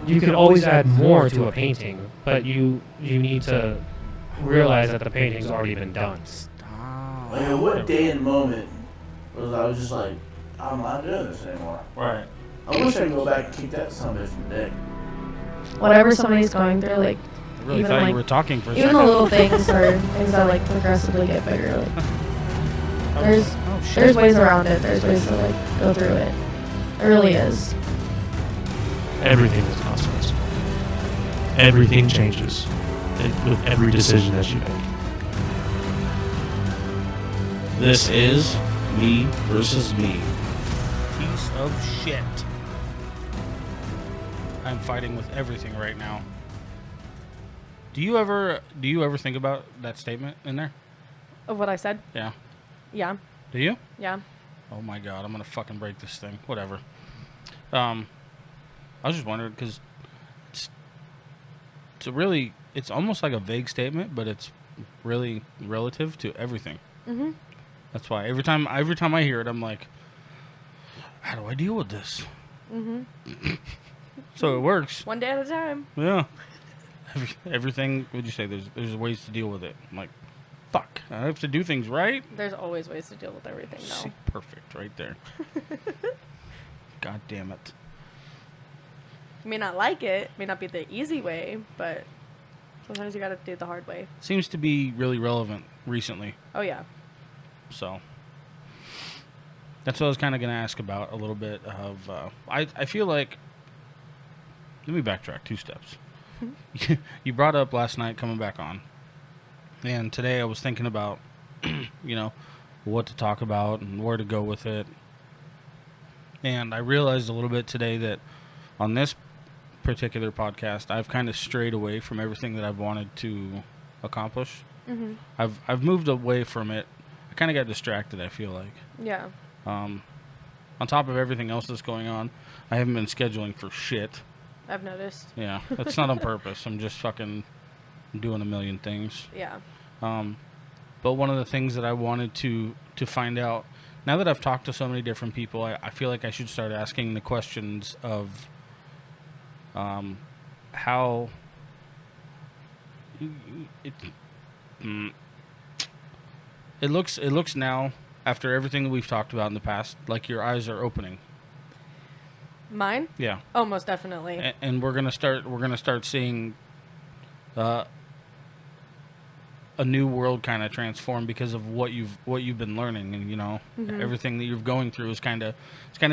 you could always add more to a painting, but you need to realize that the painting's already been done. Stop. Like, what day and moment was I was just like, I'm not doing this anymore. Right. I wish I could go back and kick that son of a bitch in the dick. Whatever somebody's going through, like, I really even thought like, you were talking for a even second. the little things are things that like progressively get bigger. Like, there's ways around it. There's ways to like go through it. There really is. Everything is process. Everything changes with every decision that you make. This is me versus me. Piece of shit. I'm fighting with everything right now. Do you ever think about that statement in there? Of what I said? Yeah. Yeah. Do you? Yeah. Oh my god, I'm gonna fucking break this thing. Whatever. I was just wondering because it's almost like a vague statement, but it's really relative to everything. Mhm. That's why every time I hear it, I'm like, how do I deal with this? Mhm. So it works. One day at a time. Yeah. Everything. What'd you say? There's ways to deal with it. I'm like, fuck. I have to do things right. There's always ways to deal with everything. See, No. perfect, right there. God damn it. You may not like it. May not be the easy way, but sometimes you got to do it the hard way. Seems to be really relevant recently. Oh yeah. So that's what I was kind of going to ask about a little bit of. I feel like. Let me backtrack 2 steps. You brought up last night coming back on, and today I was thinking about, what to talk about and where to go with it. And I realized a little bit today that on this particular podcast, I've kind of strayed away from everything that I've wanted to accomplish. Mhm. I've moved away from it. I kind of got distracted, I feel like. Yeah. On top of everything else that's going on, I haven't been scheduling for shit. I've noticed. Yeah, that's not on purpose. I'm just fucking doing a million things. Yeah. But one of the things that I wanted to find out, now that I've talked to so many different people, I feel like I should start asking the questions of how it looks now, after everything that we've talked about in the past, like your eyes are opening. Mine? Yeah. Oh, most definitely. And we're gonna start seeing a new world kind of transform because of what you've been learning, and everything that you're going through is kind of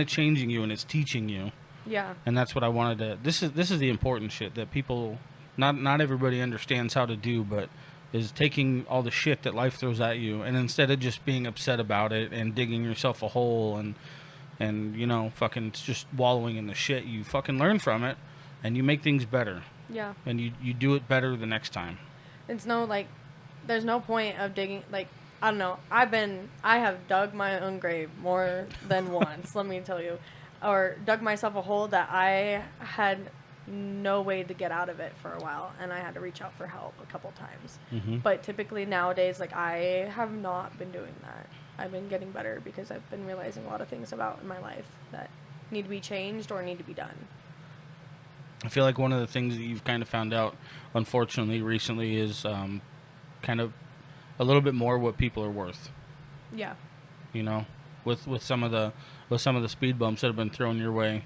changing you and it's teaching you. Yeah. And that's what I wanted to. This is the important shit that people, not everybody understands how to do, but is taking all the shit that life throws at you, and instead of just being upset about it and digging yourself a hole and fucking just wallowing in the shit, you fucking learn from it and you make things better. Yeah. And you do it better the next time. It's no, like, there's no point of digging, like, I don't know. I have dug my own grave more than once, let me tell you. Or dug myself a hole that I had no way to get out of it for a while, and I had to reach out for help a couple times. Mm-hmm. But typically nowadays, like, I have not been doing that. I've been getting better because I've been realizing a lot of things about in my life that need to be changed or need to be done. I feel like one of the things that you've kind of found out, unfortunately, recently is kind of a little bit more what people are worth. Yeah. With some of the speed bumps that have been thrown your way,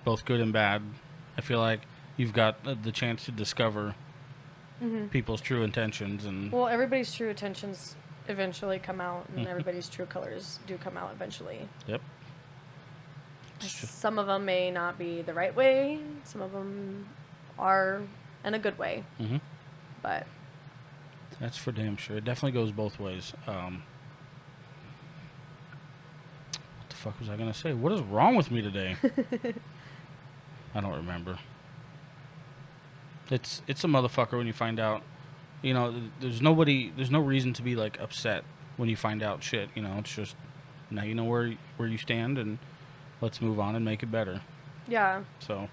both good and bad. I feel like you've got the chance to discover people's true intentions and. Well, everybody's true intentions eventually come out, and everybody's true colors do come out eventually. Yep. Some of them may not be the right way. Some of them are in a good way. Mm-hmm. But that's for damn sure. It definitely goes both ways. What the fuck was I gonna say? What is wrong with me today? I don't remember. It's a motherfucker when you find out. There's no reason to be like upset when you find out shit. It's just now you know where you stand, and let's move on and make it better. yeah, So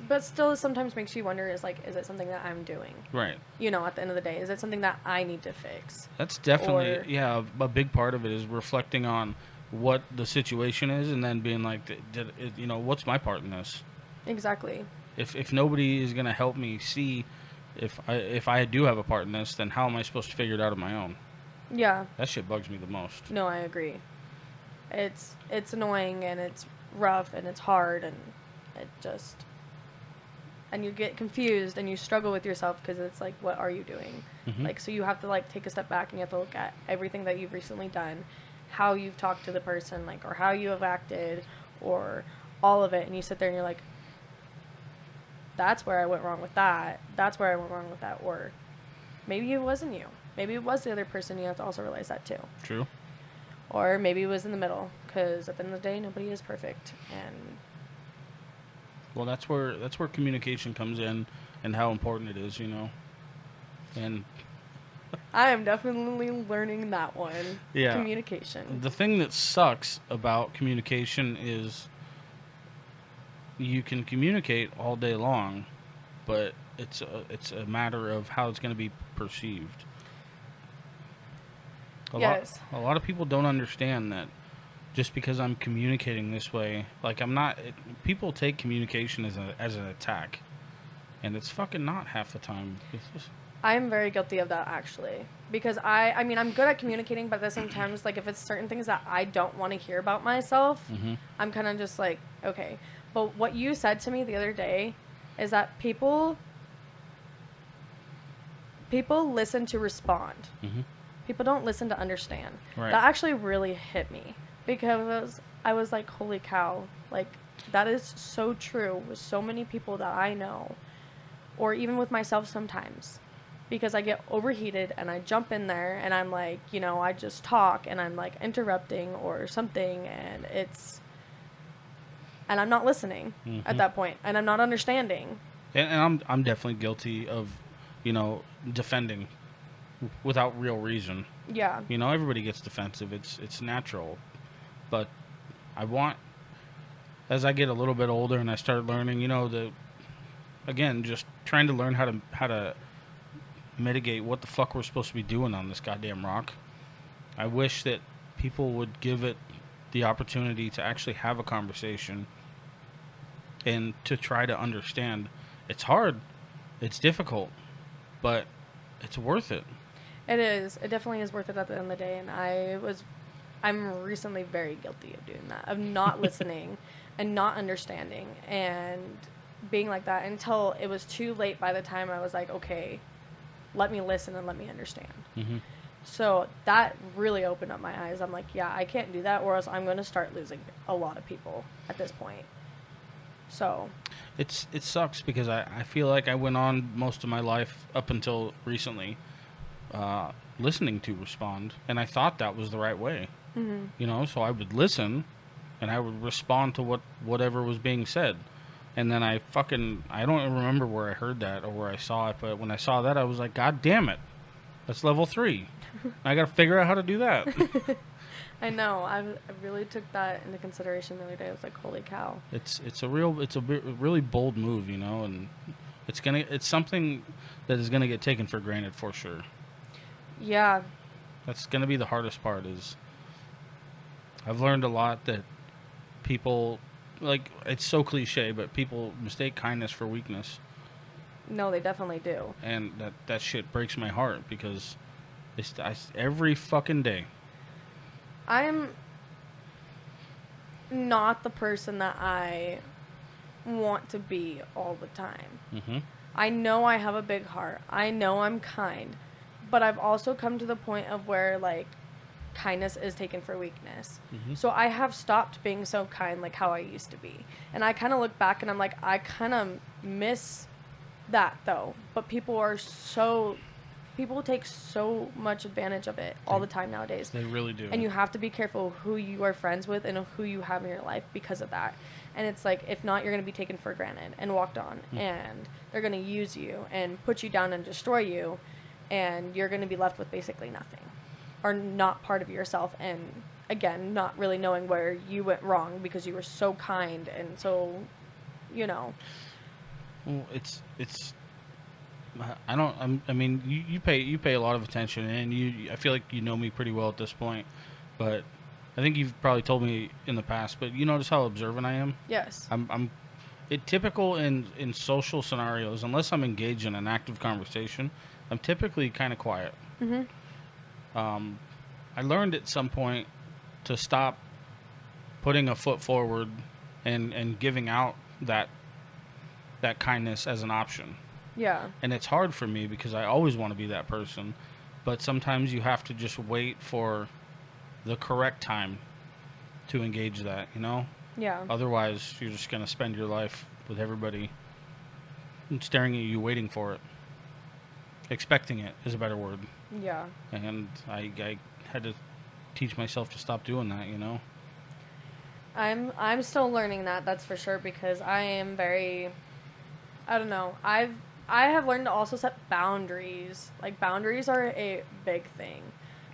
but still sometimes makes you wonder, is it something that I'm doing? right. At the end of the day, is it something that I need to fix? That's definitely a big part of it is reflecting on what the situation is, and then being like, what's my part in this? Exactly. If nobody is gonna help me see if I do have a part in this, then how am I supposed to figure it out on my own? Yeah. That shit bugs me the most. No, I agree. It's annoying and it's rough and it's hard and it just, and you get confused and you struggle with yourself because it's like, what are you doing? Mhm. Like, so you have to like take a step back and you have to look at everything that you've recently done, how you've talked to the person, like, or how you have acted, or all of it, and you sit there and you're like, that's where I went wrong with that. That's where I went wrong with that. Or maybe it wasn't you. Maybe it was the other person. You have to also realize that too. True. Or maybe it was in the middle, because at the end of the day, nobody is perfect. And Well, that's where communication comes in and how important it is, you know. And I am definitely learning that one. Yeah. Communication. the thing that sucks about communication is you can communicate all day long, but it's a matter of how it's going to be perceived. Yes. A lot of people don't understand that just because I'm communicating this way, like I'm not. People take communication as an attack, and it's fucking not half the time. It's just, I'm very guilty of that, actually. Because I mean, I'm good at communicating, but at the same time, it's like if it's certain things that I don't want to hear about myself, I'm kind of just like, okay. But what you said to me the other day is that people listen to respond. People don't listen to understand. Right. That actually really hit me because I was like, holy cow. Like, that is so true with so many people that I know, or even with myself sometimes, because I get overheated and I jump in there and I'm like, you know, I just talk and I'm like interrupting or something, and I'm not listening at that point, and I'm not understanding. and I'm definitely guilty of, you know, defending without real reason. Yeah. You know, everybody gets defensive. It's natural. But I want, as I get a little bit older and I start learning, you know, again, just trying to learn how to mitigate what the fuck we're supposed to be doing on this goddamn rock. I wish that people would give it the opportunity to actually have a conversation and to try to understand. It's hard. It's difficult. But it's worth it. It is. It definitely is worth it at the end of the day. And I'm recently very guilty of doing that, of not listening and not understanding and being like that until it was too late by the time I was like, okay, let me listen and let me understand. So that really opened up my eyes. I'm like, yeah, I can't do that, or else I'm going to start losing a lot of people at this point. So It sucks because I feel like I went on most of my life up until recently listening to respond, and I thought that was the right way. You know, so I would listen and I would respond to whatever was being said, and then I don't remember where I heard that or where I saw it, but when I saw that I was like, God damn it, that's level 3. I gotta figure out how to do that. I know. I really took that into consideration the other day. I was like, holy cow. It's a really bold move, you know, and it's something that is gonna get taken for granted for sure. Yeah. That's gonna be the hardest part. Is I've learned a lot that people, like, it's so cliche, but people mistake kindness for weakness, No, they definitely do. and that shit breaks my heart because every fucking day. I'm not the person that I want to be all the time. I know I have a big heart. I know I'm kind. But I've also come to the point of where, like, kindness is taken for weakness. So I have stopped being so kind like how I used to be. And I kind of look back and I'm like, I kind of miss that, though. But people take so much advantage of it all the time nowadays. They really do. And you have to be careful who you are friends with and who you have in your life because of that. And it's like, if not, you're going to be taken for granted and walked on. And they're going to use you and put you down and destroy you. And you're going to be left with basically nothing. Or not part of yourself. And again, not really knowing where you went wrong because you were so kind and so, you know. Well, I mean, you pay a lot of attention, and I feel like you know me pretty well at this point, but I think you've probably told me in the past, but you notice how observant I am? Yes. typical in social scenarios, unless I'm engaged in an active conversation, I'm typically kind of quiet. I learned at some point to stop putting a foot forward and giving out that kindness as an option. Yeah. And it's hard for me because I always want to be that person, but sometimes you have to just wait for the correct time to engage that, you know? Yeah. Otherwise, you're just going to spend your life with everybody staring at you, waiting for it. Expecting it is a better word. Yeah. And I had to teach myself to stop doing that, you know? I'm still learning that's for sure, because I am very, I don't know. I have learned to also set boundaries. Like, boundaries are a big thing,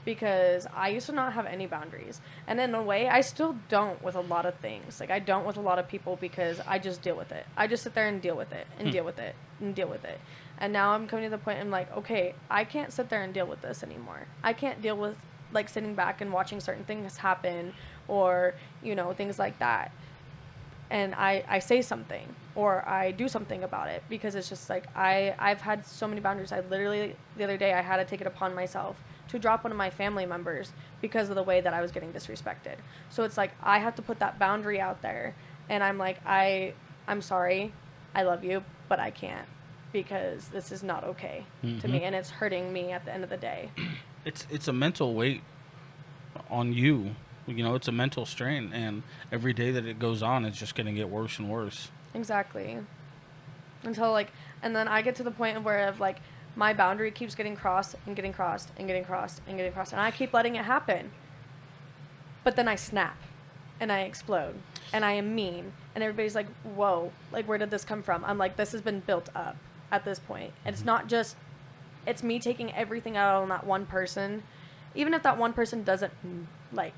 because I used to not have any boundaries. And in a way, I still don't with a lot of things. Like, I don't with a lot of people because I just deal with it. I just sit there and deal with it and deal with it and deal with it. And now I'm coming to the point I'm like, okay, I can't sit there and deal with this anymore. I can't deal with, like, sitting back and watching certain things happen, or, you know, things like that. And I say something, or I do something about it, because it's just like I've had so many boundaries. I literally, the other day, I had to take it upon myself to drop one of my family members because of the way that I was getting disrespected. So it's like I have to put that boundary out there, and I'm like, I'm sorry, I love you, but I can't, because this is not okay to me, and it's hurting me at the end of the day. It's a mental weight on you. You know, it's a mental strain, and every day that it goes on, it's just going to get worse and worse. Exactly. Until, like, and then I get to the point where like my boundary keeps getting crossed and getting crossed and getting crossed and getting crossed, and I keep letting it happen. But then I snap, and I explode, and I am mean, and everybody's like, "Whoa! Like, where did this come from?" I'm like, "This has been built up at this point. And it's not just, it's me taking everything out on that one person, even if that one person doesn't, like,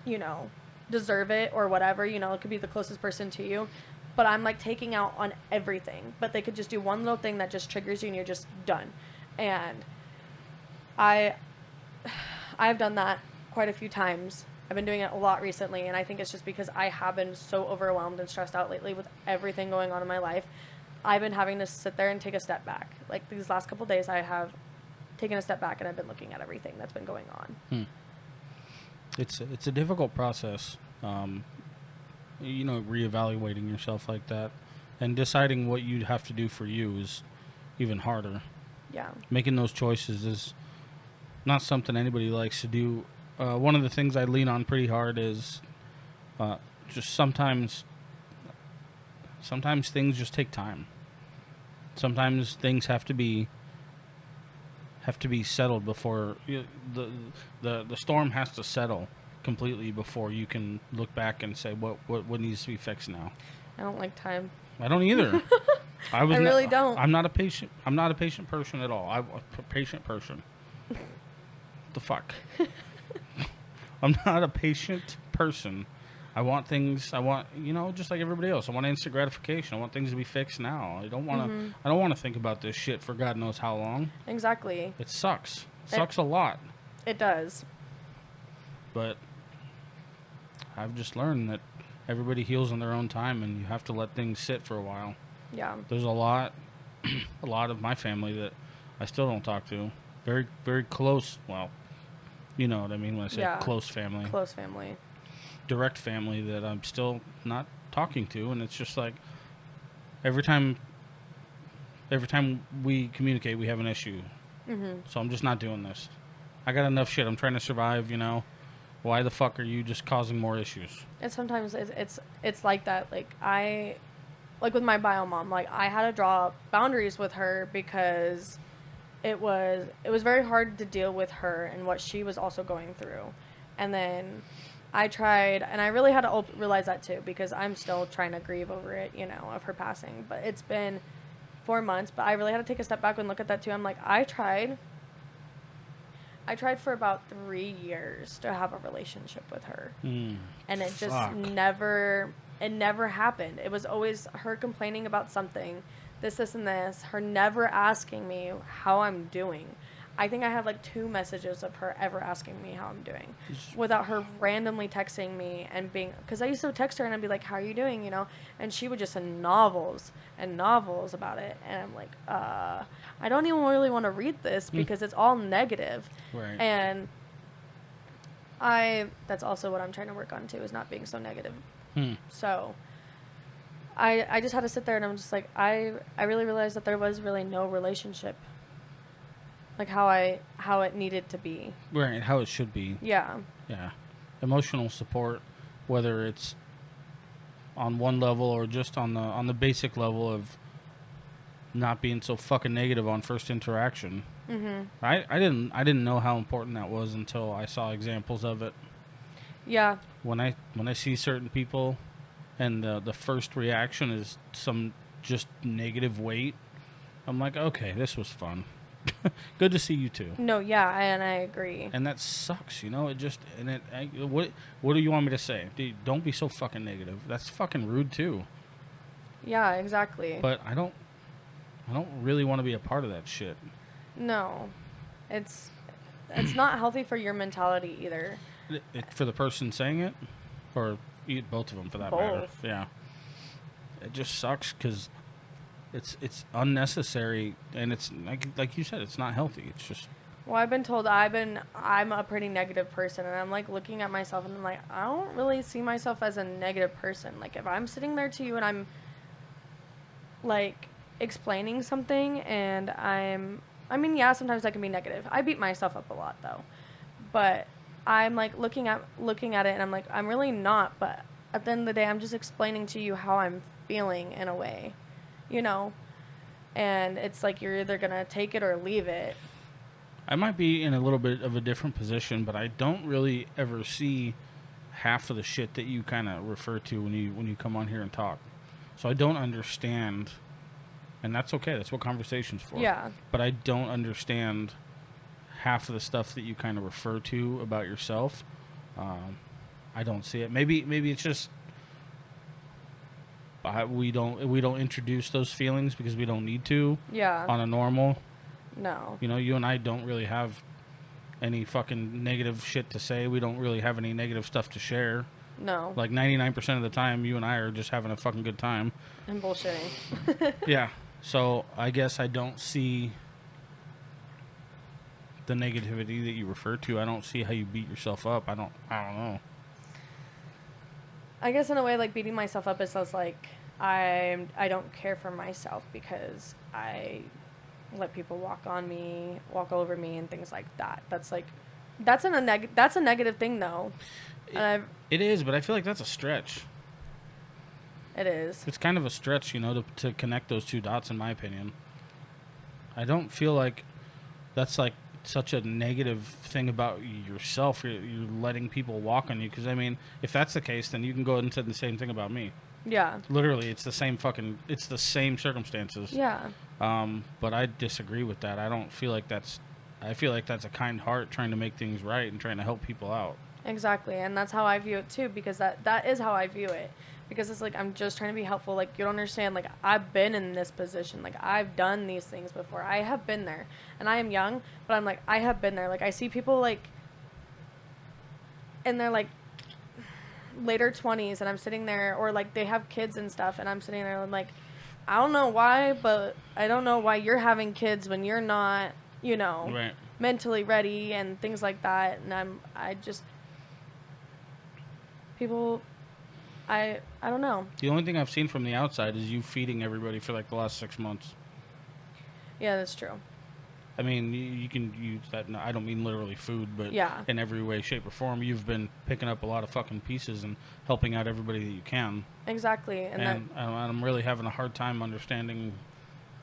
you know, deserve it or whatever, you know, it could be the closest person to you, but I'm like taking out on everything, but they could just do one little thing that just triggers you and you're just done. And I've done that quite a few times. I've been doing it a lot recently, and I think it's just because I have been so overwhelmed and stressed out lately with everything going on in my life. I've been having to sit there and take a step back. Like, these last couple days, I have taken a step back, and I've been looking at everything that's been going on. It's a difficult process, you know, reevaluating yourself like that, and deciding what you have to do for you is even harder. Yeah. Making those choices is not something anybody likes to do. One of the things I lean on pretty hard is just sometimes things just take time. Sometimes things have to be settled before the storm has to settle completely before you can look back and say what needs to be fixed now. I don't like time. I don't either. I really don't. I'm not a patient person at all. I'm a patient person. What the fuck? I'm not a patient person. I want things. You know, just like everybody else. I want instant gratification. I want things to be fixed now. I don't want to. I don't want to think about this shit for God knows how long. Exactly. It sucks. Sucks a lot. It does. But I've just learned that everybody heals in their own time, and you have to let things sit for a while. Yeah. There's a lot of my family that I still don't talk to. Very, very close. Well, you know what I mean when I say close family. Close family. Direct family that I'm still not talking to, and it's just like every time we communicate, we have an issue. So I'm just not doing this. I got enough shit. I'm trying to survive, you know. Why the fuck are you just causing more issues? And sometimes it's like that. Like with my bio mom, like I had to draw boundaries with her because it was very hard to deal with her and what she was also going through. And then I tried, and I really had to realize that too, because I'm still trying to grieve over it, you know, of her passing. But it's been 4 months, but I really had to take a step back and look at that too. I'm like, I tried for about 3 years to have a relationship with her. And it just never happened. It was always her complaining about something, this, and this, her never asking me how I'm doing. I think I had like 2 messages of her ever asking me how I'm doing without her randomly texting me and being, because I used to text her and I'd be like, how are you doing, you know, and she would just send novels and novels about it, and I'm like, I don't even really want to read this because it's all negative. Right. And that's also what I'm trying to work on too, is not being so negative. So I just had to sit there and I'm just like, I really realized that there was really no relationship, like how it needed to be. Right, how it should be. Yeah. Yeah. Emotional support, whether it's on one level or just on the basic level of not being so fucking negative on first interaction. Mm-hmm. I didn't know how important that was until I saw examples of it. Yeah. When I see certain people and the first reaction is some just negative weight, I'm like, okay, this was fun. Good to see you too. No, yeah, and I agree. And that sucks, you know. It just what do you want me to say? Dude, don't be so fucking negative. That's fucking rude too. Yeah, exactly. But I don't really want to be a part of that shit. No, it's not healthy for your mentality either. For the person saying it, or both of them for that matter. Yeah. It just sucks because it's unnecessary, and it's like you said, it's not healthy. It's just. Well, I've been told I'm a pretty negative person, and I'm like looking at myself and I'm like, I don't really see myself as a negative person. Like if I'm sitting there to you and I'm like explaining something and yeah, sometimes I can be negative. I beat myself up a lot though. But I'm like looking at it and I'm like, I'm really not, but at the end of the day I'm just explaining to you how I'm feeling in a way. You know? And it's like you're either going to take it or leave it. I might be in a little bit of a different position, but I don't really ever see half of the shit that you kind of refer to when you come on here and talk. So I don't understand, and that's okay. That's what conversation's for. Yeah. But I don't understand half of the stuff that you kind of refer to about yourself. I don't see it. Maybe it's just we don't introduce those feelings because we don't need to. Yeah. On a normal. No. You know, you and I don't really have any fucking negative shit to say. We don't really have any negative stuff to share. No. Like 99% of the time, you and I are just having a fucking good time. And bullshitting. Yeah. So I guess I don't see the negativity that you refer to. I don't see how you beat yourself up. I don't know. I guess in a way, like beating myself up is just like I don't care for myself because I let people walk all over me and things like that. That's like that's a negative thing though. It is, but I feel like that's a stretch. It is. It's kind of a stretch, you know, to connect those two dots, in my opinion. I don't feel like that's like such a negative thing about yourself. You're letting people walk on you. Because, I mean, if that's the case, then you can go ahead and say the same thing about me. Yeah. Literally, it's the same circumstances. Yeah. But I disagree with that. I feel like that's a kind heart trying to make things right and trying to help people out. Exactly. And that's how I view it too, because that is how I view it. Because it's like, I'm just trying to be helpful. Like, you don't understand. Like, I've been in this position. Like, I've done these things before. I have been there. And I am young, but I'm like, I have been there. Like, I see people, like, in their, like, later 20s, and I'm sitting there, or, like, they have kids and stuff, and I'm sitting there, and I'm like, I don't know why, but I don't know why you're having kids when you're not, you know, right, mentally ready and things like that. And people... I don't know. The only thing I've seen from the outside is you feeding everybody for like the last 6 months. Yeah, that's true. I mean, you can use that. I don't mean literally food, but yeah, in every way, shape, or form, you've been picking up a lot of fucking pieces and helping out everybody that you can. Exactly. And I'm really having a hard time understanding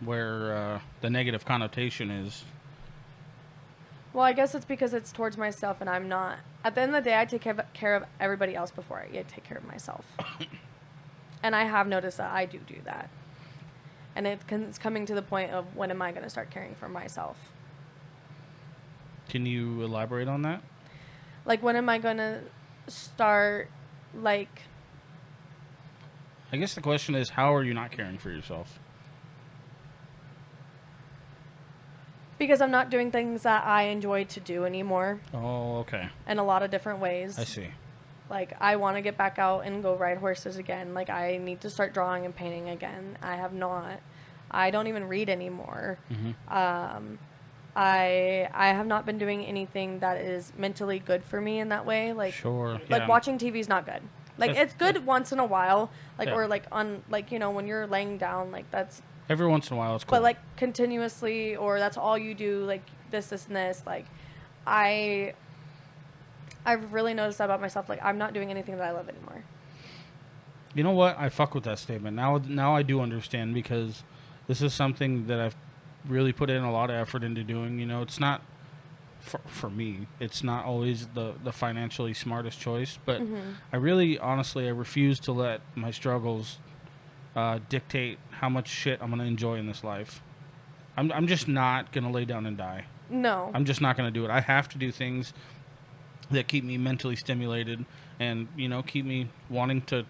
where the negative connotation is. Well, I guess it's because it's towards myself, and I'm not. At the end of the day, I take care of everybody else before I take care of myself. And I have noticed that I do that. And it's coming to the point of, when am I going to start caring for myself? Can you elaborate on that? Like, when am I going to start, like... I guess the question is, how are you not caring for yourself? Because I'm not doing things that I enjoy to do anymore Oh, okay. in a lot of different ways. I see. Like, I want to get back out and go ride horses again. Like, I need to start drawing and painting again. I have not. I don't even read anymore. I have not been doing anything that is mentally good for me in that way. Like, Sure. like yeah. watching TV is not good. Like, That's- it's good once in a while. Like, Yeah. or like on, like, you know, when you're laying down, like that's, Every once in a while, it's cool. but like continuously, or that's all you do, like this, and this. Like, I've really noticed that about myself. Like, I'm not doing anything that I love anymore. You know what? I fuck with that statement. Now I do understand, because this is something that I've really put in a lot of effort into doing. You know, it's not for me. It's not always the financially smartest choice, but I really, honestly, I refuse to let my struggles dictate how much shit I'm gonna enjoy in this life. I'm just not gonna lay down and die. No. I'm just not gonna do it. I have to do things that keep me mentally stimulated, and keep me wanting to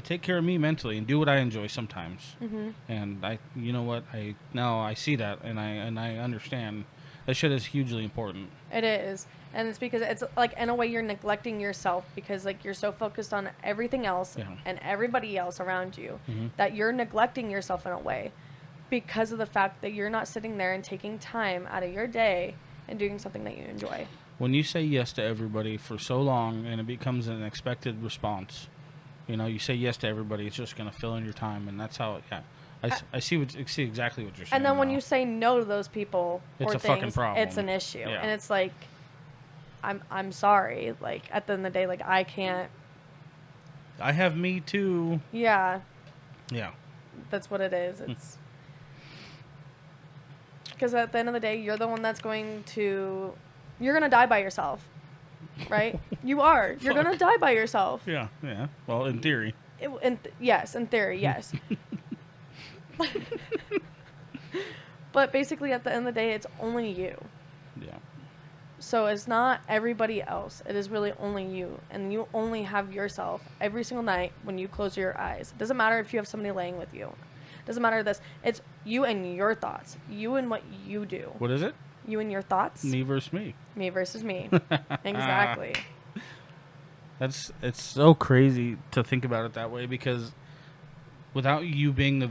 take care of me mentally and do what I enjoy sometimes. And I see that, and I understand that shit is hugely important. It is. And it's because it's like, in a way, you're neglecting yourself, because like you're so focused on everything else and everybody else around you that you're neglecting yourself in a way, because of the fact that you're not sitting there and taking time out of your day and doing something that you enjoy. When you say yes to everybody for so long, and it becomes an expected response, you say yes to everybody, it's just going to fill in your time, and that's how I see exactly what you're saying. And then when now. you say no to those people It's or a things, fucking problem. it's an issue. Yeah. And it's like, I'm sorry. Like, at the end of the day, like, I can't. I have me too. Yeah, Yeah. that's what it is. It's because at the end of the day, you're the one that's you're gonna die by yourself, right? You are. You're gonna die by yourself. Yeah. Well, in theory. Yes, in theory, yes. But basically, at the end of the day, it's only you. Yeah. So it's not everybody else. It is really only you. And you only have yourself every single night when you close your eyes. It doesn't matter if you have somebody laying with you. It doesn't matter this. It's you and your thoughts. You and what you do. What is it? You and your thoughts. Me versus me. Me versus me. Exactly. It's so crazy to think about it that way, because without you being the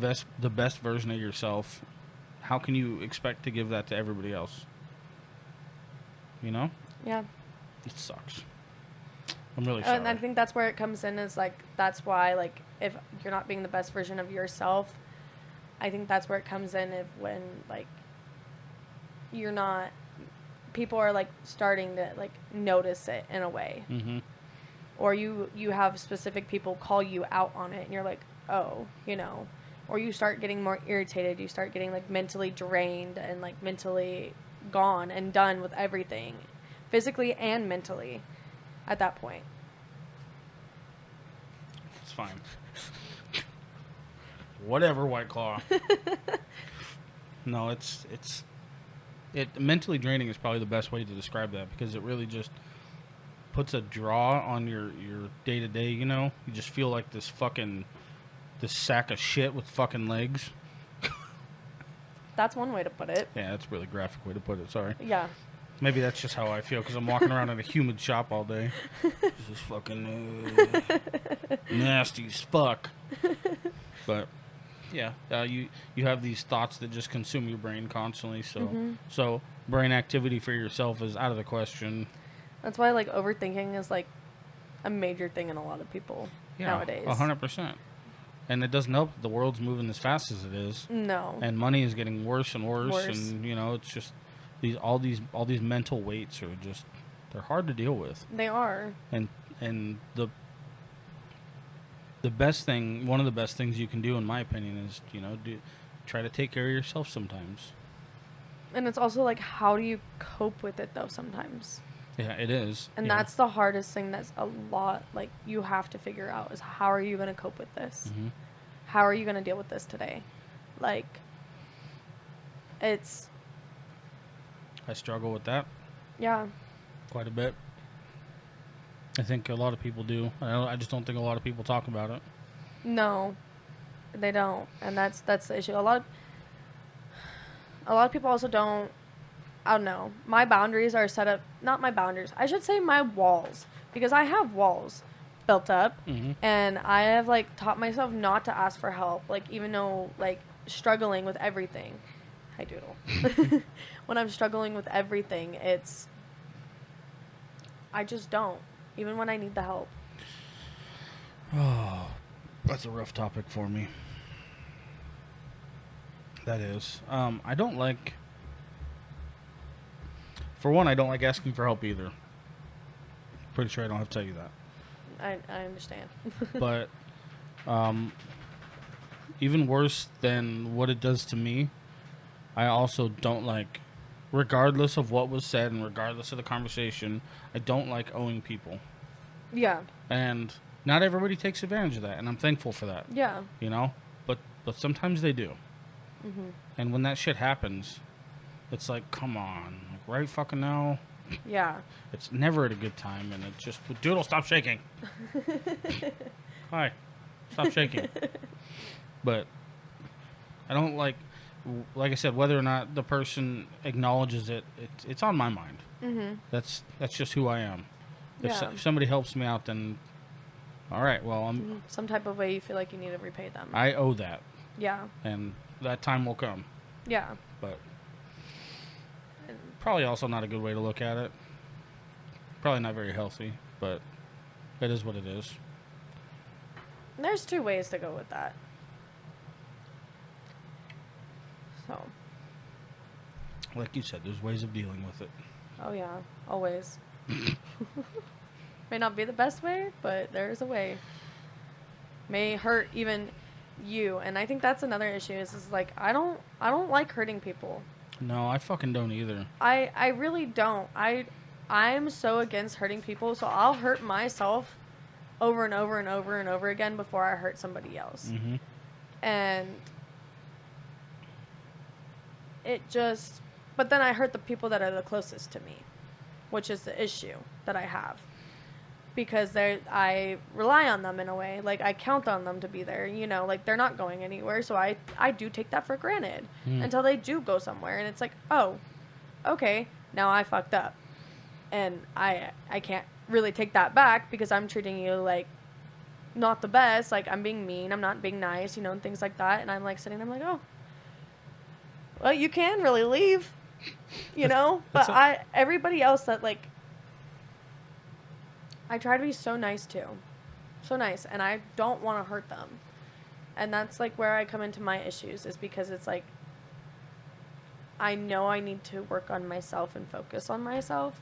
best version of yourself, how can you expect to give that to everybody else? Yeah. It sucks. I'm really sorry. And I think that's where it comes in, is like, that's why, like, if you're not being the best version of yourself, I think that's where it comes in, when like you're not, people are like starting to like notice it in a way. Or you have specific people call you out on it, and you're like, oh, or you start getting more irritated, you start getting like mentally drained and like mentally gone and done with everything, physically and mentally, at that point. It's fine. Whatever, White Claw. No, it's mentally draining is probably the best way to describe that, because it really just puts a draw on your day to day. You just feel like this sack of shit with fucking legs. That's one way to put it. Yeah, that's a really graphic way to put it. Sorry. Yeah. Maybe that's just how I feel, because I'm walking around in a humid shop all day. This is fucking nasty as fuck. But yeah, you have these thoughts that just consume your brain constantly. So brain activity for yourself is out of the question. That's why like overthinking is like a major thing in a lot of people nowadays. 100%. And it doesn't help that the world's moving as fast as it is. No. And money is getting worse and worse. And it's just all these mental weights are just, they're hard to deal with. They are. And the best thing, one of the best things you can do, in my opinion, is try to take care of yourself sometimes. And it's also like, how do you cope with it though sometimes? Yeah, it is. And that's the hardest thing. That's a lot, like, you have to figure out, is how are you going to cope with this? How are you going to deal with this today? Like, I struggle with that. Yeah. Quite a bit. I think a lot of people do. I just don't think a lot of people talk about it. No, they don't. And that's the issue. A lot of people also don't I don't know. My boundaries are set up, not my boundaries. I should say my walls, because I have walls built up, and I have like taught myself not to ask for help, like even though like struggling with everything. Hi Doodle. When I'm struggling with everything, I just don't, even when I need the help. Oh, that's a rough topic for me. That is. I don't like. For one, I don't like asking for help either. Pretty sure I don't have to tell you that. I understand. But even worse than what it does to me, I also don't like, regardless of what was said and regardless of the conversation, I don't like owing people. Yeah. And not everybody takes advantage of that, and I'm thankful for that. Yeah. You know? But sometimes they do. And when that shit happens, it's like, come on. Like, right fucking now? Yeah. It's never at a good time, and it just... Doodle, stop shaking. Hi. Stop shaking. But I don't like I said, whether or not the person acknowledges it, it's on my mind. That's just who I am. If somebody helps me out, then all right, well, I'm... Some type of way you feel like you need to repay them. I owe that. Yeah. And that time will come. Yeah. But probably also not a good way to look at it. Probably not very healthy, but it is what it is. There's two ways to go with that. So. Like you said, there's ways of dealing with it. Oh yeah, always. May not be the best way, but there's a way. May hurt even you, and I think that's another issue. Is like I don't like hurting people. No, I fucking don't either. I really don't. I'm so against hurting people, so I'll hurt myself over and over and over and over again before I hurt somebody else. And it just, but then I hurt the people that are the closest to me, which is the issue that I have. Because I rely on them in a way, like I count on them to be there, you know, like they're not going anywhere, so I do take that for granted until they do go somewhere, and it's like, oh, okay, now I fucked up, and I can't really take that back because I'm treating you like not the best, like I'm being mean, I'm not being nice, you know, and things like that, and I'm like sitting there, I'm like, oh, well, you can really leave, you know, but everybody else that like. I try to be so nice too. So nice. And I don't want to hurt them. And that's like where I come into my issues, is because it's like I know I need to work on myself and focus on myself,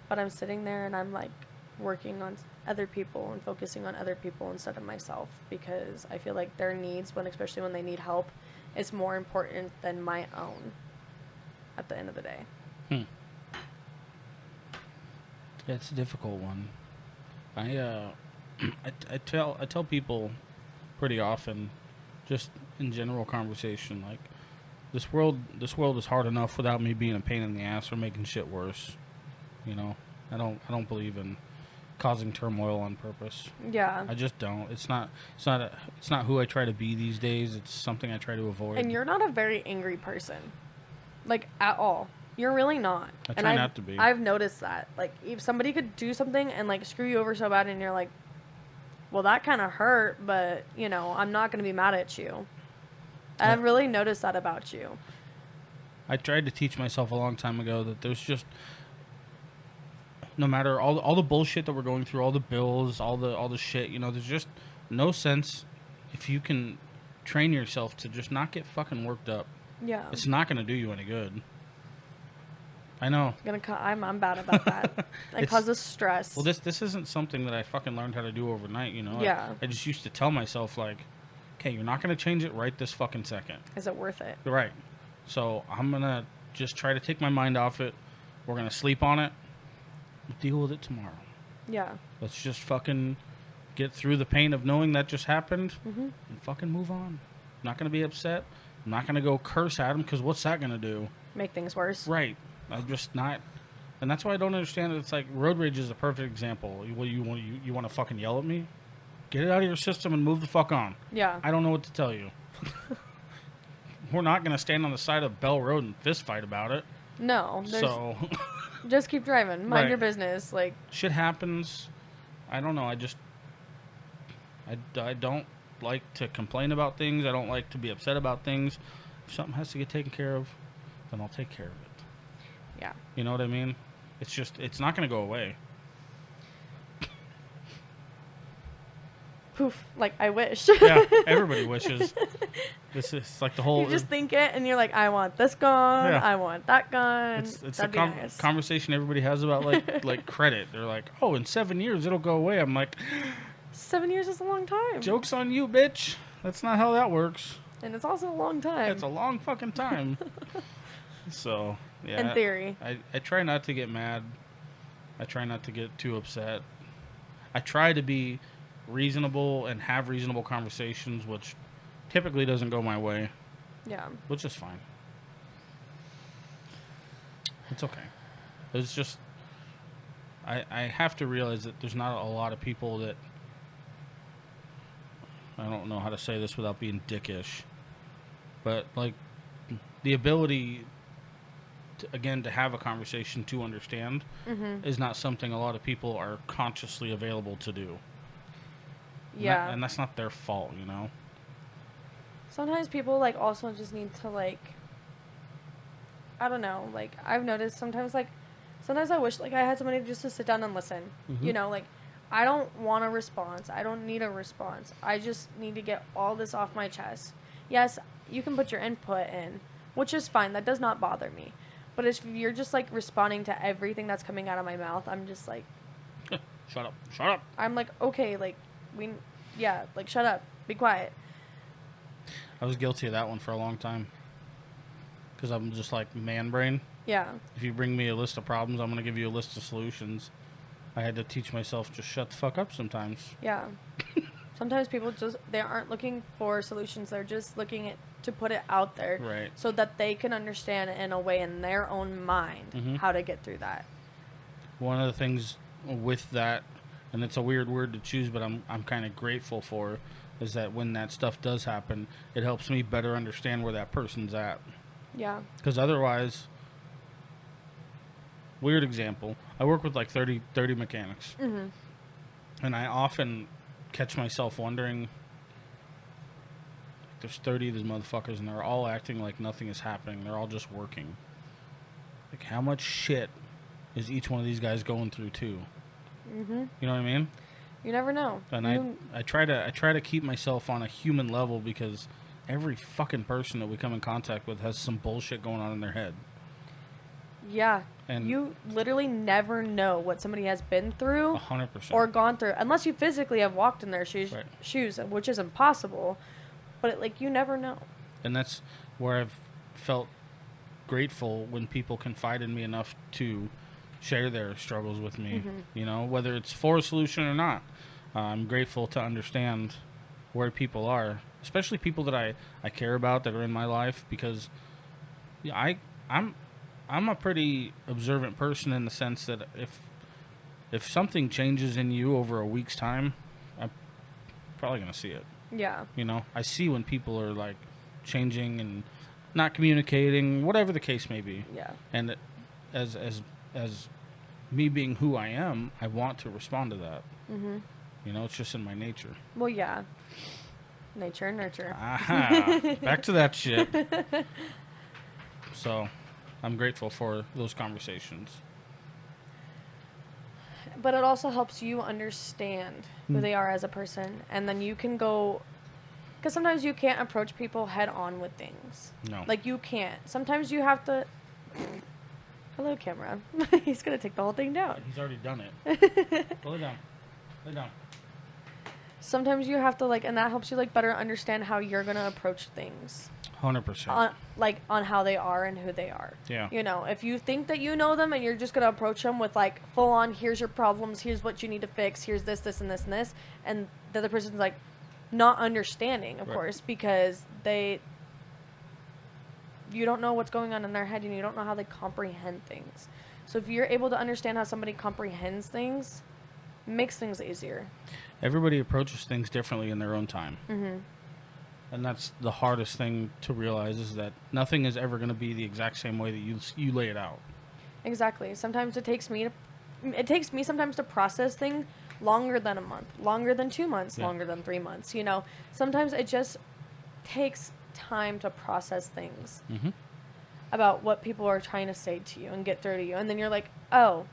but I'm sitting there and I'm like working on other people and focusing on other people instead of myself, because I feel like their needs, especially when they need help, is more important than my own at the end of the day. It's a difficult one. I tell people pretty often, just in general conversation, like this world is hard enough without me being a pain in the ass or making shit worse. You know, I don't believe in causing turmoil on purpose. Yeah. I just don't. It's not who I try to be these days. It's something I try to avoid. And you're not a very angry person, like at all. You're really not. I try not to be. I've noticed that. Like, if somebody could do something and, like, screw you over so bad, and you're like, well, that kind of hurt, but, you know, I'm not going to be mad at you. And I've really noticed that about you. I tried to teach myself a long time ago that there's just, no matter all the bullshit that we're going through, all the bills, all the shit, you know, there's just no sense if you can train yourself to just not get fucking worked up. Yeah. It's not going to do you any good. I know. I'm bad about that. It causes stress. Well, this isn't something that I fucking learned how to do overnight, you know? Yeah. I just used to tell myself, like, okay, you're not going to change it right this fucking second. Is it worth it? Right. So I'm going to just try to take my mind off it. We're going to sleep on it. We'll deal with it tomorrow. Yeah. Let's just fucking get through the pain of knowing that just happened and fucking move on. I'm not going to be upset. I'm not going to go curse at him, because what's that going to do? Make things worse. Right. I'm just not, and that's why I don't understand it. It's like road rage is a perfect example. What you want to fucking yell at me? Get it out of your system and move the fuck on. Yeah. I don't know what to tell you. We're not gonna stand on the side of Bell Road and fist fight about it. No. So Just keep driving. Mind Right. your business. Like, shit happens. I don't know. I don't like to complain about things. I don't like to be upset about things. If something has to get taken care of, then I'll take care of it. yeah. You know what I mean? It's not going to go away. Poof. Like, I wish. Yeah, everybody wishes. This is like the whole. You just think it, and you're like, I want this gone. Yeah. I want that gone. It's a That'd be nice. conversation everybody has about like credit. They're like, oh, in 7 years it'll go away. I'm like, 7 years is a long time. joke's on you, bitch. That's not how that works. And it's also a long time. It's a long fucking time. So yeah. In theory. I try not to get mad. I try not to get too upset. I try to be reasonable and have reasonable conversations, which typically doesn't go my way, Yeah. which is fine. It's okay. It's just I have to realize that there's not a lot of people that, I don't know how to say this without being dickish, but like the ability to, again, to have a conversation, to understand, is not something a lot of people are consciously available to do. Yeah. And that's not their fault, you know? Sometimes people, like, also just need to, like, I don't know, like, I've noticed sometimes I wish, like, I had somebody just to sit down and listen. You know, like, I don't want a response. I don't need a response. I just need to get all this off my chest. Yes, you can put your input in, which is fine. That does not bother me. But if you're just, like, responding to everything that's coming out of my mouth, I'm just like... Shut up. I'm like, okay, like, like, shut up. Be quiet. I was guilty of that one for a long time. Because I'm just like man brain. Yeah. If you bring me a list of problems, I'm going to give you a list of solutions. I had to teach myself to shut the fuck up sometimes. Yeah. Sometimes people they aren't looking for solutions. They're just looking to put it out there. Right. So that they can understand in a way in their own mind how to get through that. One of the things with that, and it's a weird word to choose, but I'm kind of grateful for, is that when that stuff does happen, it helps me better understand where that person's at. Yeah. Because otherwise, weird example, I work with like 30 mechanics. And I often catch myself wondering, there's 30 of these motherfuckers and they're all acting like nothing is happening. They're all just working. Like, how much shit is each one of these guys going through too? You know what I mean? You never know. And I try to keep myself on a human level, because every fucking person that we come in contact with has some bullshit going on in their head. Yeah. And you literally never know what somebody has been through 100%. or gone through, unless you physically have walked in their shoes, which is impossible. But you never know. And that's where I've felt grateful when people confide in me enough to share their struggles with me, you know, whether it's for a solution or not. I'm grateful to understand where people are, especially people that I care about, that are in my life, because I'm a pretty observant person, in the sense that if something changes in you over a week's time, I'm probably going to see it. Yeah. You know, I see when people are like changing and not communicating, whatever the case may be. Yeah. And as me being who I am, I want to respond to that. You know, it's just in my nature. Well, yeah. Nature and nurture. Aha. Back to that shit. So, I'm grateful for those conversations. But it also helps you understand who they are as a person. And then you can go... Because sometimes you can't approach people head on with things. No. Like, you can't. Sometimes you have to... Hello, camera. He's going to take the whole thing down. He's already done it. Lay down. Lay down. Sometimes you have to, and that helps you, better understand how you're going to approach things. 100%. On how they are and who they are. Yeah. You know, if you think that you know them and you're just going to approach them with, full on, here's your problems, here's what you need to fix, here's this, this, and this, and this, and the other person's, not understanding, of course, because you don't know what's going on in their head, and you don't know how they comprehend things. So if you're able to understand how somebody comprehends things, it makes things easier. Everybody approaches things differently in their own time. And that's the hardest thing to realize, is that nothing is ever going to be the exact same way that you lay it out. Exactly. Sometimes it takes me sometimes to process things longer than a month, longer than 2 months, Yeah. longer than 3 months. You know, sometimes it just takes time to process things Mm-hmm. about what people are trying to say to you and get through to you, and then you're like, oh,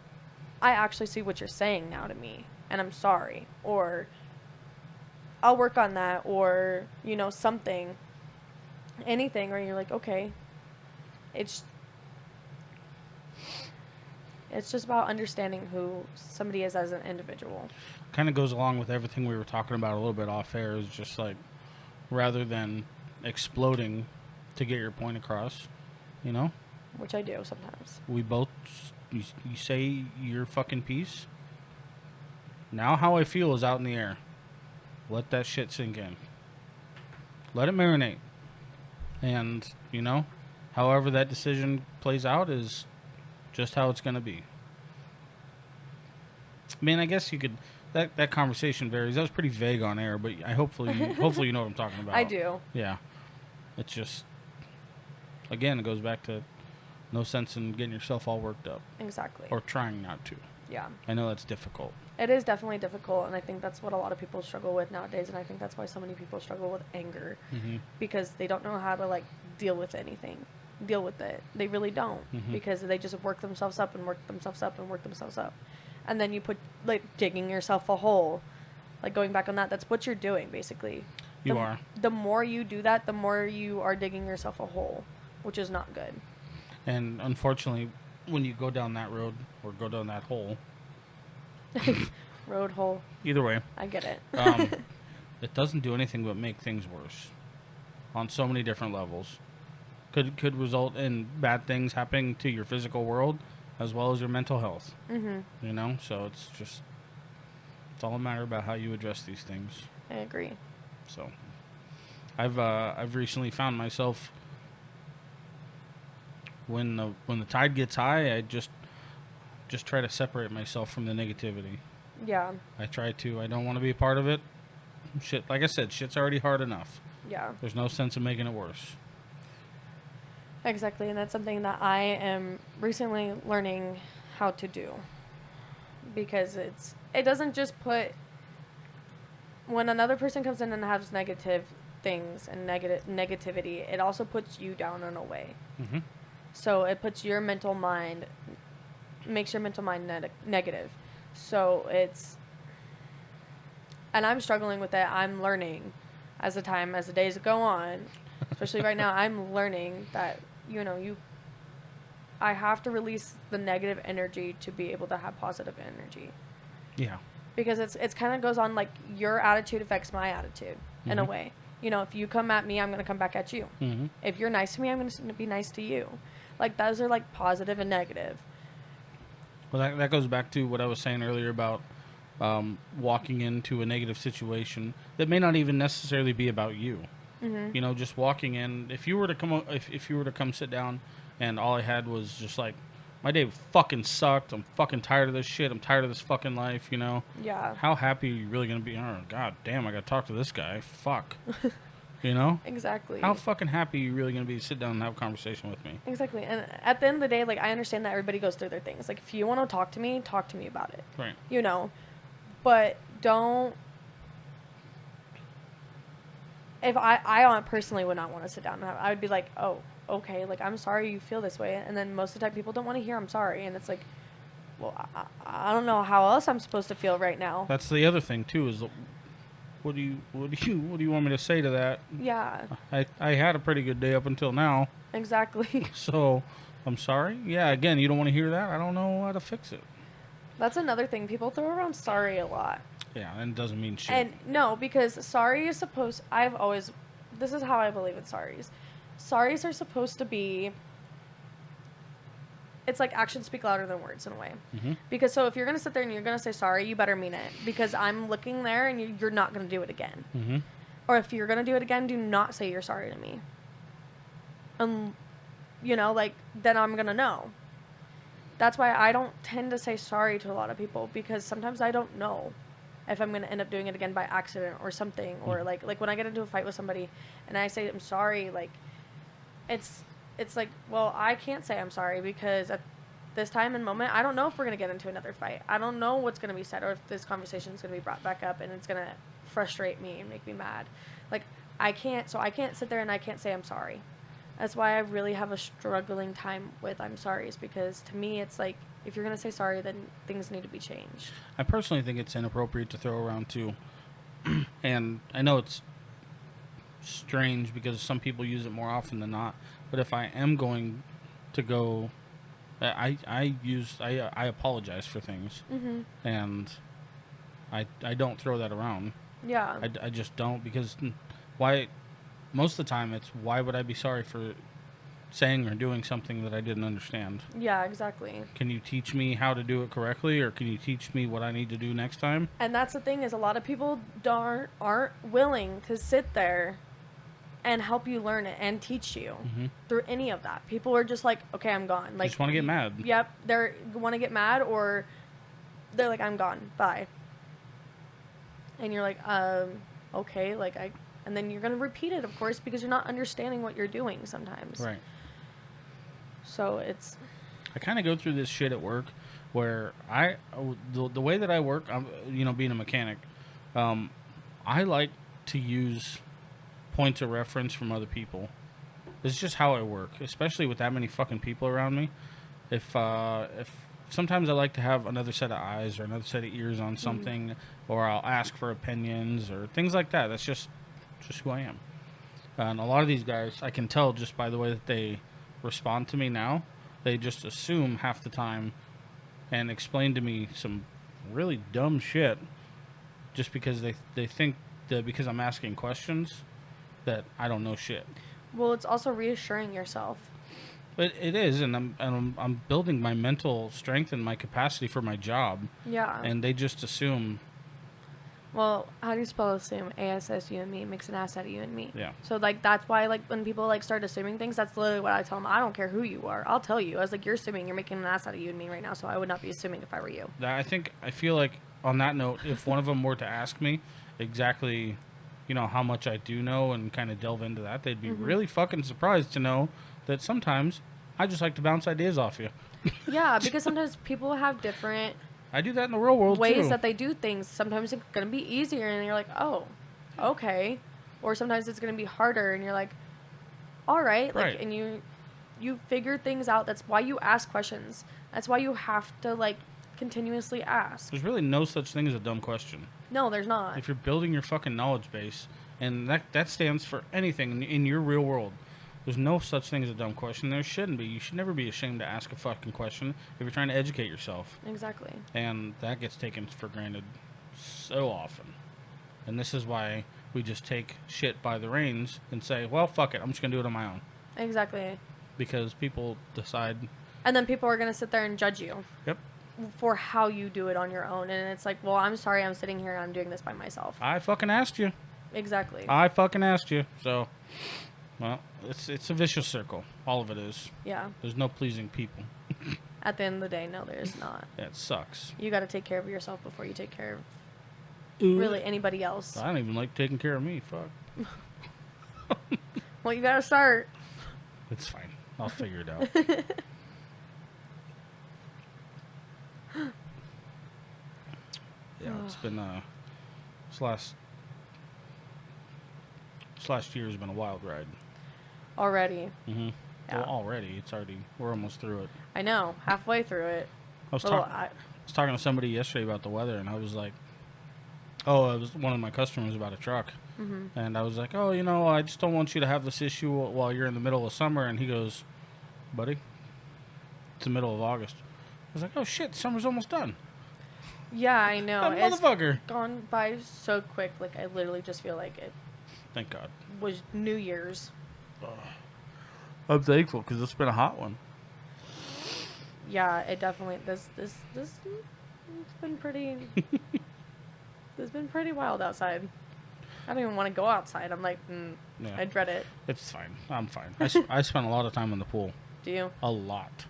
I actually see what you're saying now to me, and I'm sorry, or I'll work on that, or you know, something, anything, or you're like, okay, it's just about understanding who somebody is as an individual. Kind of goes along with everything we were talking about a little bit off air. Is just like, rather than exploding to get your point across, you know, Which I do sometimes. we both, you say your fucking piece. Now how I feel is out in the air. Let that shit sink in. Let it marinate. And, you know, however that decision plays out is just how it's going to be. I mean, I guess you could, that conversation varies. That was pretty vague on air, but hopefully you know what I'm talking about. I do. Yeah. It's just, again, it goes back to no sense in getting yourself all worked up. Exactly. Or trying not to. Yeah. I know that's difficult. It is definitely difficult, and I think that's what a lot of people struggle with nowadays, and I think that's why so many people struggle with anger, Mm-hmm. because they don't know how to, like, deal with anything. Deal with it. They really don't, Mhm. because they just work themselves up and work themselves up and work themselves up. And then you put, like, digging yourself a hole. Like, going back on that, that's what you're doing, basically. You are. The more you do that, the more you are digging yourself a hole, which is not good. And unfortunately, when you go down that road or go down that hole, Road hole. either way, I get it. it doesn't do anything but make things worse on so many different levels. Could result in bad things happening to your physical world as well as your mental health. Mm-hmm. You know, so it's all a matter about how you address these things. I agree. So I've recently found myself, when the tide gets high, I just try to separate myself from the negativity. Yeah. I don't want to be a part of it. Shit, like I said, shit's already hard enough. Yeah. There's no sense in making it worse. Exactly, and that's something that I am recently learning how to do, because it doesn't just put, when another person comes in and has negative things and negativity, it also puts you down in a way. Mm-hmm. So it puts your mental mind, makes your mental mind negative. So and I'm struggling with it. I'm learning as the days go on, especially right now. I'm learning that, you know, I have to release the negative energy to be able to have positive energy. Yeah. Because it's kind of goes on, like, your attitude affects my attitude in a Mhm. way. You know, if you come at me, I'm going to come back at you. Mm-hmm. If you're nice to me, I'm going to be nice to you. Like, those are, like, positive and negative. Well, that goes back to what I was saying earlier about walking into a negative situation that may not even necessarily be about you. Mm-hmm. You know, just walking in. If you were to come sit down, and all I had was just like, my day fucking sucked. I'm fucking tired of this shit. I'm tired of this fucking life. You know. Yeah. How happy are you really gonna be? Oh, god damn! I gotta talk to this guy. Fuck. You know. Exactly. How fucking happy are you really gonna be to sit down and have a conversation with me? Exactly. And at the end of the day, like, I understand that everybody goes through their things. Like, if you want to talk to me about it. Right. You know. But don't. If I personally would not want to sit down and I would be like, oh, okay, like, I'm sorry you feel this way. And then most of the time people don't want to hear I'm sorry. And it's like, well, I don't know how else I'm supposed to feel right now. That's the other thing too. Is what do you want me to say to that? Yeah, I had a pretty good day up until now. exactly. So I'm sorry. Yeah. Again, you don't want to hear that. I don't know how to fix it. That's another thing. People throw around sorry a lot. Yeah, and it doesn't mean shit. And no, because sorry is supposed, this is how I believe in sorries. Sorries are supposed to be, it's like actions speak louder than words in a way. Mm-hmm. Because so if you're going to sit there and you're going to say sorry, you better mean it. Because I'm looking there and you're not going to do it again. Mm-hmm. Or if you're going to do it again, do not say you're sorry to me. You know, like, then I'm going to know. That's why I don't tend to say sorry to a lot of people, because sometimes I don't know. if I'm gonna end up doing it again by accident or something, or like when I get into a fight with somebody and I say I'm sorry, like it's like, well, I can't say I'm sorry because at this time and moment I don't know if we're gonna get into another fight. I don't know what's gonna be said or if this conversation is gonna be brought back up and it's gonna frustrate me and make me mad. Like I can't sit there and I can't say I'm sorry. That's why I really have a struggling time with I'm sorry's, because to me it's like, if you're going to say sorry, then things need to be changed. I personally think it's inappropriate to throw around too. And I know it's strange because some people use it more often than not. But if I am going to go, I apologize for things. Mm-hmm. And I don't throw that around. Yeah. I just don't, because why? Most of the time it's, why would I be sorry for saying or doing something that I didn't understand? Yeah, exactly. Can you teach me how to do it correctly, or can you teach me what I need to do next time? And that's the thing, is a lot of people aren't willing to sit there and help you learn it and teach you through any of that. People are just like, okay, I'm gone. Like, just want to get mad. Yep, they want to get mad, or they're like, I'm gone, bye. And you're like, okay, like and then you're going to repeat it, of course, because you're not understanding what you're doing sometimes. Right. So it's... I kind of go through this shit at work where the way that I work, being a mechanic, I like to use points of reference from other people. It's just how I work, especially with that many fucking people around me. If sometimes I like to have another set of eyes or another set of ears on something, or I'll ask for opinions or things like that. That's just who I am. And a lot of these guys, I can tell just by the way that they respond to me now, they just assume half the time and explain to me some really dumb shit just because they think that because I'm asking questions that I don't know shit. Well, it's also reassuring yourself. But it is, and I'm building my mental strength and my capacity for my job. Yeah. And they just assume. Well, how do you spell assume? ASS, you and me, makes an ass out of you and me. Yeah. So, like, that's why, like, when people, like, start assuming things, that's literally what I tell them. I don't care who you are. I'll tell you. I was like, you're assuming. You're making an ass out of you and me right now, so I would not be assuming if I were you. I feel like, on that note, if one of them were to ask me exactly, how much I do know and kind of delve into that, they'd be really fucking surprised to know that sometimes I just like to bounce ideas off you. Yeah, because sometimes people have different... I do that in the real world, ways too. that they do things. Sometimes it's going to be easier and you're like, oh, okay. Or sometimes it's going to be harder and you're like, all right. Like, and you figure things out. That's why you ask questions. That's why you have to, like, continuously ask. There's really no such thing as a dumb question. No, there's not. If you're building your fucking knowledge base, and that stands for anything in your real world, there's no such thing as a dumb question. There shouldn't be. You should never be ashamed to ask a fucking question if you're trying to educate yourself. Exactly. And that gets taken for granted so often. And this is why we just take shit by the reins and say, well, fuck it, I'm just going to do it on my own. Exactly. Because people decide... And then people are going to sit there and judge you. Yep. For how you do it on your own. And it's like, well, I'm sorry, I'm sitting here and I'm doing this by myself. I fucking asked you. Exactly. I fucking asked you. So... Well, it's a vicious circle. All of it is. Yeah. There's no pleasing people. At the end of the day, no, there's not. Yeah, it sucks. You got to take care of yourself before you take care of really anybody else. I don't even like taking care of me. Fuck. Well, you got to start. It's fine. I'll figure it out. Yeah, it's been this last year has been a wild ride. Already. Mm-hmm. Yeah. Well, already. We're almost through it. I know. Halfway through it. I was talking to somebody yesterday about the weather, and I was like, it was one of my customers about a truck. Mm-hmm. And I was like, I just don't want you to have this issue while you're in the middle of summer. And he goes, buddy, it's the middle of August. I was like, oh, shit, summer's almost done. Yeah, I know. That motherfucker. It's gone by so quick. Like, I literally just feel like it Thank God. was New Year's. I'm thankful because it's been a hot one. Yeah, it definitely... This it's been pretty... It's been pretty wild outside. I don't even want to go outside. I'm like, Yeah. I dread it. It's fine. I'm fine. I spent a lot of time in the pool. Do you? A lot.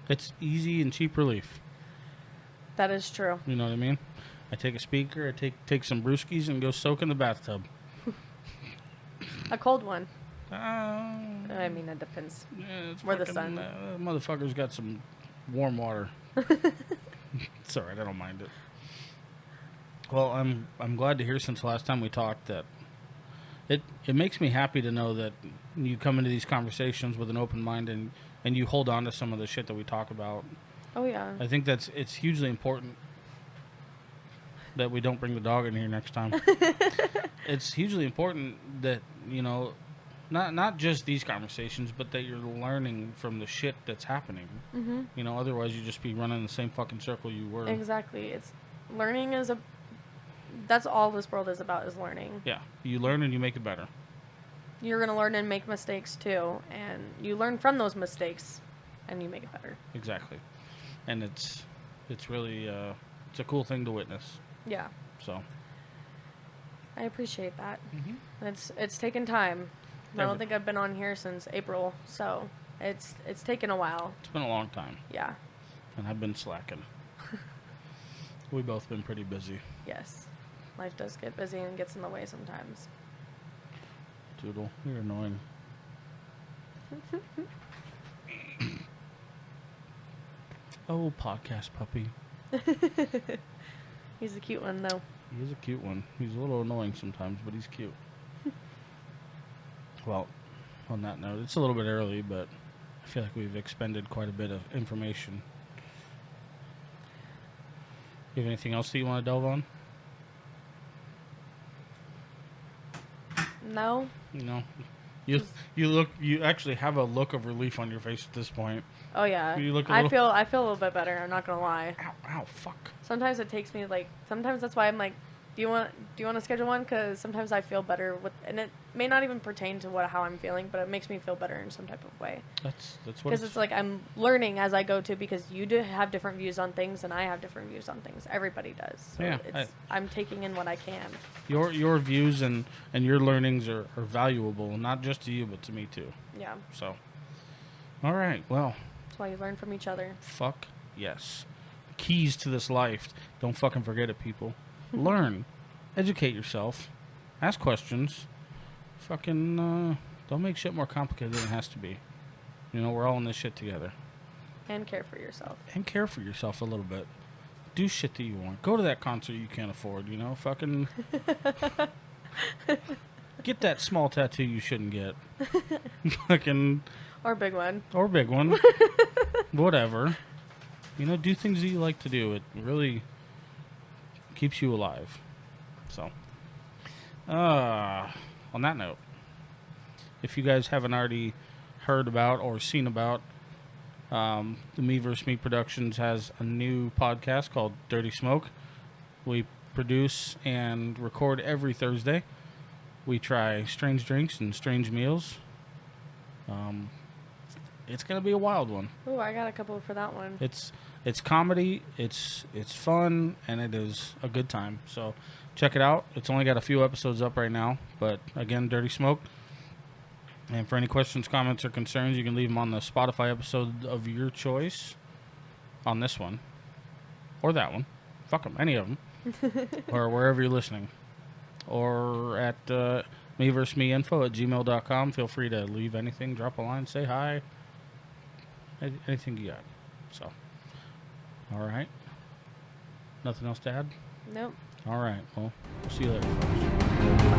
It's easy and cheap relief. That is true. You know what I mean? I take a speaker, I take some brewskis, and go soak in the bathtub. A cold one. I mean, it depends. Yeah, it's Where the fucking, sun. Motherfucker's got some warm water. It's alright, I don't mind it. Well, I'm glad to hear since the last time we talked that it makes me happy to know that you come into these conversations with an open mind and you hold on to some of the shit that we talk about. Oh yeah. I think it's hugely important that we don't bring the dog in here next time. It's hugely important that, you know, not just these conversations, but that you're learning from the shit that's happening. Mm-hmm. You know, otherwise you just be running the same fucking circle you were. Exactly. It's learning is that's all this world is about, is learning. Yeah, you learn and you make it better. You're gonna learn and make mistakes too, and you learn from those mistakes, and you make it better. Exactly, and it's really it's a cool thing to witness. Yeah. So I appreciate that. Mm-hmm. It's taken time. I don't think I've been on here since April, so it's taken a while. It's been a long time. Yeah. And I've been slacking. We've both been pretty busy. Yes. Life does get busy and gets in the way sometimes. Doodle, you're annoying. Oh, podcast puppy. He's a cute one, though. He is a cute one. He's a little annoying sometimes, but he's cute. Well, on that note, it's a little bit early, but I feel like we've expended quite a bit of information. You have anything else that you want to delve on? No? No. You actually have a look of relief on your face at this point. Oh yeah. You look a I little- feel a little bit better, I'm not gonna lie. Ow, fuck. Sometimes it takes me sometimes that's why I'm like, do you want to schedule one? Because sometimes I feel better and it may not even pertain to how I'm feeling, but it makes me feel better in some type of way. That's what Because it's like I'm learning as I go too, because you do have different views on things and I have different views on things. Everybody does. So Yeah, I'm taking in what I can. Your views and your learnings are valuable, not just to you, but to me too. Yeah. So, all right, well, That's why you learn from each other. fuck yes. Keys to this life. Don't fucking forget it, people. Learn. Educate yourself. Ask questions. Fucking, don't make shit more complicated than it has to be. You know, we're all in this shit together. And care for yourself. And care for yourself a little bit. Do shit that you want. Go to that concert you can't afford, you know? Fucking... Get that small tattoo you shouldn't get. Fucking... Or big one. Or big one. Whatever. You know, do things that you like to do. It really keeps you alive. So, on that note, if you guys haven't already heard about or seen about, the Me vs. Me Productions has a new podcast called Dirty Smoke. We produce and record every Thursday. We try strange drinks and strange meals. It's gonna be a wild one. Ooh, I got a couple for that one. It's comedy, it's fun, and it is a good time. So check it out. It's only got a few episodes up right now, but again, Dirty Smoke. And for any questions, comments, or concerns, you can leave them on the Spotify episode of your choice, on this one, or that one. Fuck them, any of them, or wherever you're listening, or at meversusmeinfo@gmail.com. Feel free to leave anything, drop a line, say hi, anything you got. So, all right. Nothing else to add? Nope. All right. Well, we'll see you later, folks.